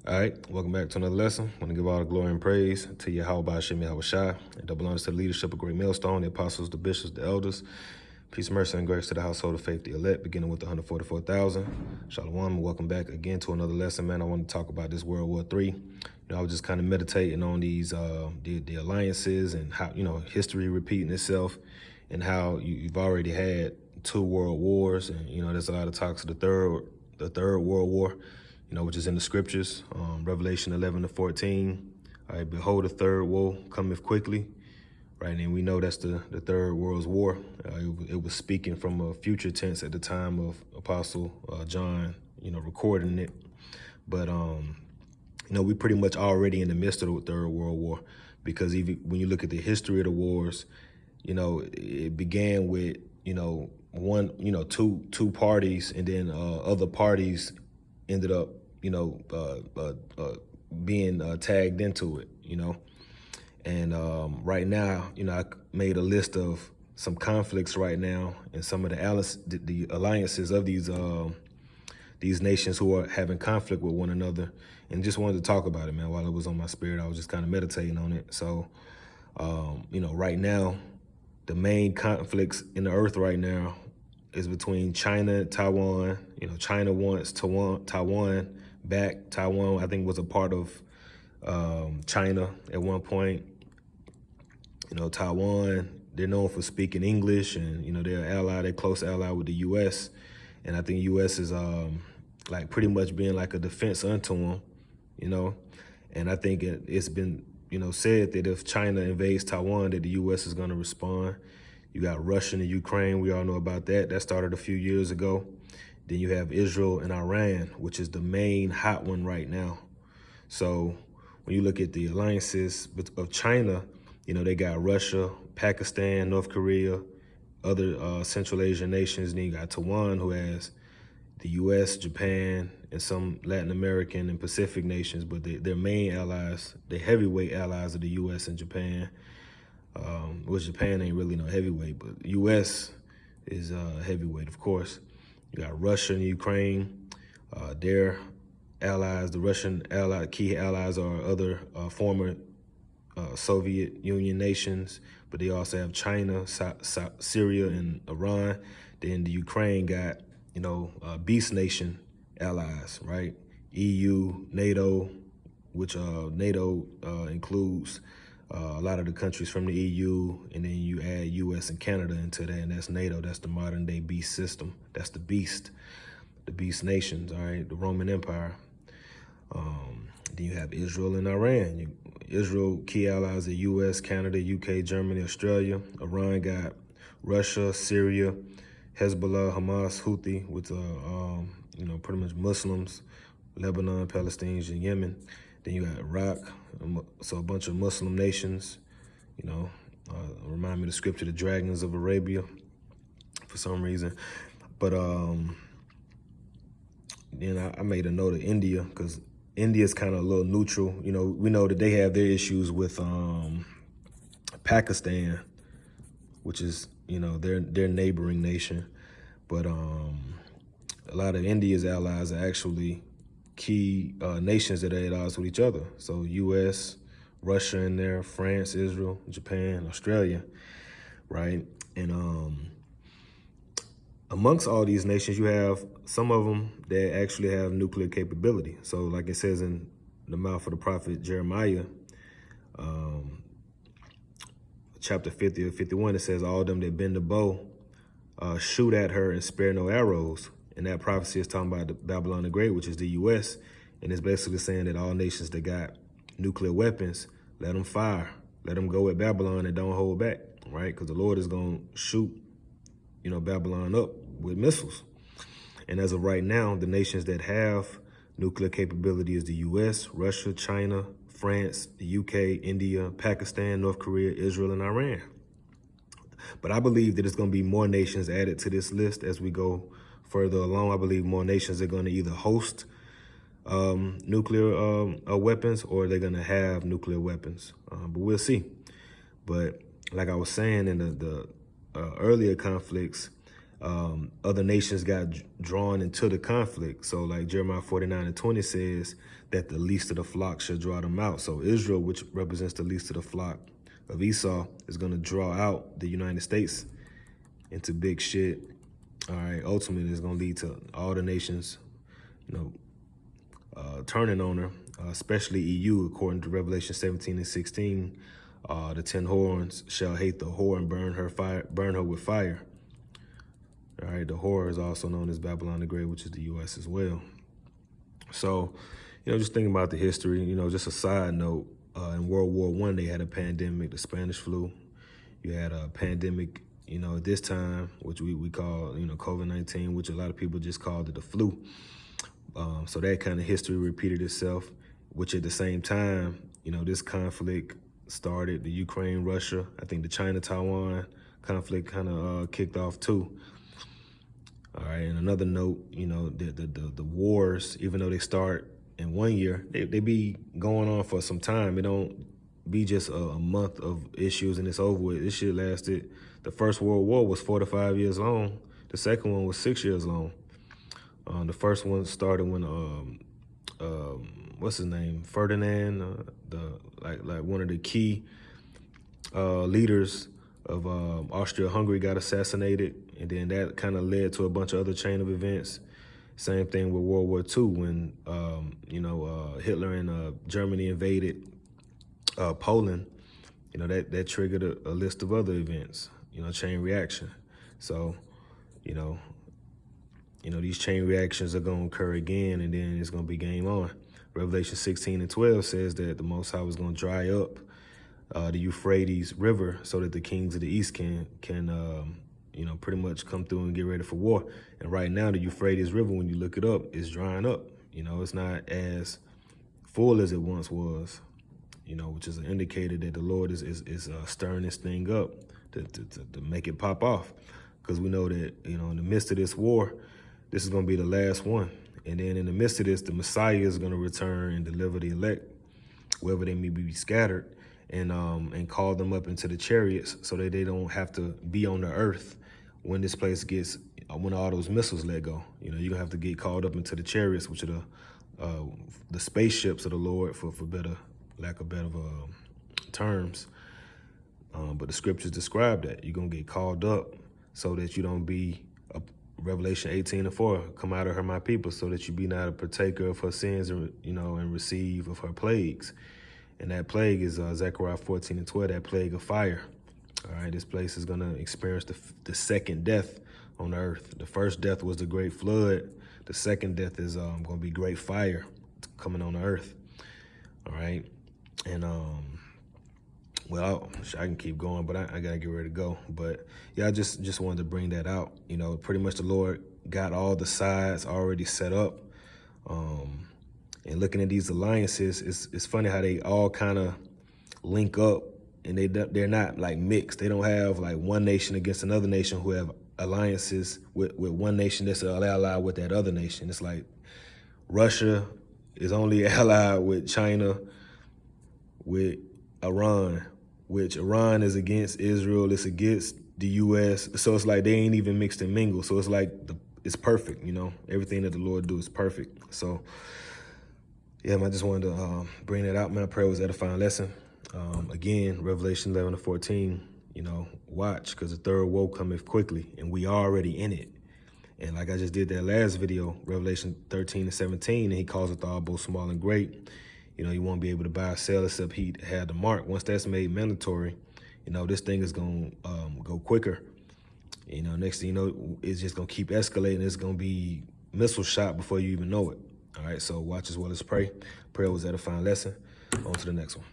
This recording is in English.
All right, welcome back to another lesson. I want to give all the glory and praise to Yahweh Hashem Yahweh Shai, and double honors to the leadership of Great Millstone, the apostles, the bishops, the elders. Peace, mercy, and grace to the household of faith, the elect, beginning with the 144,000. Shalom, welcome back again to another lesson, man. I want to talk about this World War III. I was just kind of meditating on these, the alliances and how, history repeating itself and how you've already had 2 world wars. And, there's a lot of talks of the third World War, which is in the scriptures, Revelation 11-14. All right, behold, the third woe cometh quickly, right? And we know that's the third world's war. It was speaking from a future tense at the time of Apostle John, recording it. But, we pretty much already in the midst of the third world war, because even when you look at the history of the wars, it began with, two parties, and then other parties ended up, being tagged into it, And right now, I made a list of some conflicts right now and some of the alliances of these nations who are having conflict with one another, and just wanted to talk about it, man. While it was on my spirit, I was just kind of meditating on it. So, right now, the main conflicts in the earth right now is between China and Taiwan. China wants Taiwan back. Taiwan, I think, was a part of China at one point. Taiwan, they're known for speaking English, and, they're close ally with the U.S. And I think U.S. is like pretty much being like a defense unto them, And I think it's been, said that if China invades Taiwan, that the U.S. is going to respond. You got Russia and Ukraine. We all know about that. That started a few years ago. Then you have Israel and Iran, which is the main hot one right now. So when you look at the alliances of China, they got Russia, Pakistan, North Korea, other Central Asian nations. Then you got Taiwan, who has the U.S., Japan, and some Latin American and Pacific nations. But their main allies, the heavyweight allies of the U.S. and Japan, which Japan ain't really no heavyweight, but U.S. is heavyweight, of course. You got Russia and Ukraine. Their allies, the Russian key allies are other former Soviet Union nations, but they also have China, Syria, and Iran. Then the Ukraine got, beast nation allies, right? EU, NATO, which NATO includes a lot of the countries from the EU, and then you add US and Canada into that, and that's NATO. That's the modern day beast system. That's the beast nations, all right? The Roman Empire. Then you have Israel and Iran. Israel, key allies of US, Canada, UK, Germany, Australia. Iran got Russia, Syria, Hezbollah, Hamas, Houthi, with pretty much Muslims, Lebanon, Palestinians, and Yemen. Then you got Iraq, so a bunch of Muslim nations, remind me of the scripture, the dragons of Arabia, for some reason. But then I made a note of India, because India's kind of a little neutral. We know that they have their issues with Pakistan, which is, their neighboring nation. But a lot of India's allies are actually key nations that are at odds with each other. So U.S., Russia in there, France, Israel, Japan, Australia, right? And amongst all these nations, you have some of them that actually have nuclear capability. So like it says in the mouth of the prophet Jeremiah, chapter 50 or 51, it says, all them that bend the bow, shoot at her and spare no arrows. And that prophecy is talking about the Babylon the Great, which is the U.S., and it's basically saying that all nations that got nuclear weapons, let them fire. Let them go at Babylon and don't hold back, right? Because the Lord is going to shoot, Babylon up with missiles. And as of right now, the nations that have nuclear capability is the U.S., Russia, China, France, the UK, India, Pakistan, North Korea, Israel, and Iran. But I believe that it's going to be more nations added to this list as we go further along. I believe more nations are going to either host nuclear weapons, or they're going to have nuclear weapons. But we'll see. But like I was saying in the earlier conflicts, other nations got drawn into the conflict. So like Jeremiah 49:20 says that the least of the flock shall draw them out. So Israel, which represents the least of the flock of Esau, is going to draw out the United States into big shit. All right, ultimately it's going to lead to all the nations, turning on her, especially EU, according to Revelation 17:16. The 10 horns shall hate the whore and burn her with fire. All right, the whore is also known as Babylon the Great, which is the U.S. as well. So, just thinking about the history, just a side note, in World War I, they had a pandemic, the Spanish flu. You had a pandemic, at this time, which we call, COVID-19, which a lot of people just called it the flu. So that kind of history repeated itself, which at the same time, this conflict started, the Ukraine-Russia, I think the China-Taiwan conflict kind of kicked off too. All right, and another note, the wars, even though they start in 1 year, they be going on for some time. It don't be just a month of issues and it's over with. This shit lasted, the First World War was 4 to 5 years long. The second one was 6 years long. The first one started when, what's his name? Ferdinand, like one of the key leaders of Austria-Hungary got assassinated. And then that kind of led to a bunch of other chain of events. Same thing with World War II when, Hitler and Germany invaded Poland. That triggered a list of other events, chain reaction. So, these chain reactions are going to occur again, and then it's going to be game on. Revelation 16:12 says that the Most High was going to dry up the Euphrates River so that the kings of the East can pretty much come through and get ready for war. And right now, the Euphrates River, when you look it up, is drying up. It's not as full as it once was, which is an indicator that the Lord is stirring this thing up to make it pop off. Because we know that, in the midst of this war, this is going to be the last one. And then in the midst of this, the Messiah is going to return and deliver the elect, wherever they may be scattered, and call them up into the chariots so that they don't have to be on the earth when this place gets, when all those missiles let go. You're going to have to get called up into the chariots, which are the spaceships of the Lord, for lack of better terms. But the scriptures describe that. You're going to get called up so that you don't be, Revelation 18:4, come out of her, my people, so that you be not a partaker of her sins, and receive of her plagues. And that plague is Zechariah 14:12, that plague of fire. All right, this place is going to experience the second death on earth. The first death was the great flood. The second death is going to be great fire coming on the earth. All right, and well, I can keep going, but I got to get ready to go. But yeah, I just wanted to bring that out. Pretty much the Lord got all the sides already set up. And looking at these alliances, it's funny how they all kind of link up, and they're not like mixed. They don't have like one nation against another nation who have alliances with one nation that's allied with that other nation. It's like Russia is only allied with China, with Iran, which Iran is against Israel, it's against the U.S. So it's like they ain't even mixed and mingled. So it's like it's perfect, everything that the Lord do is perfect. So yeah, man, I just wanted to bring that out, man. I pray it was an edifying lesson. Again, Revelation 11:14, watch, because the third woe cometh quickly, and we already in it. And like I just did that last video, Revelation 13:17, and he calls it all both small and great. You won't be able to buy or sell except he had the mark. Once that's made mandatory, this thing is going to go quicker. Next thing you know, it's just going to keep escalating. It's going to be missile shot before you even know it. All right, so watch as well as pray. Prayer was edifying lesson. On to the next one.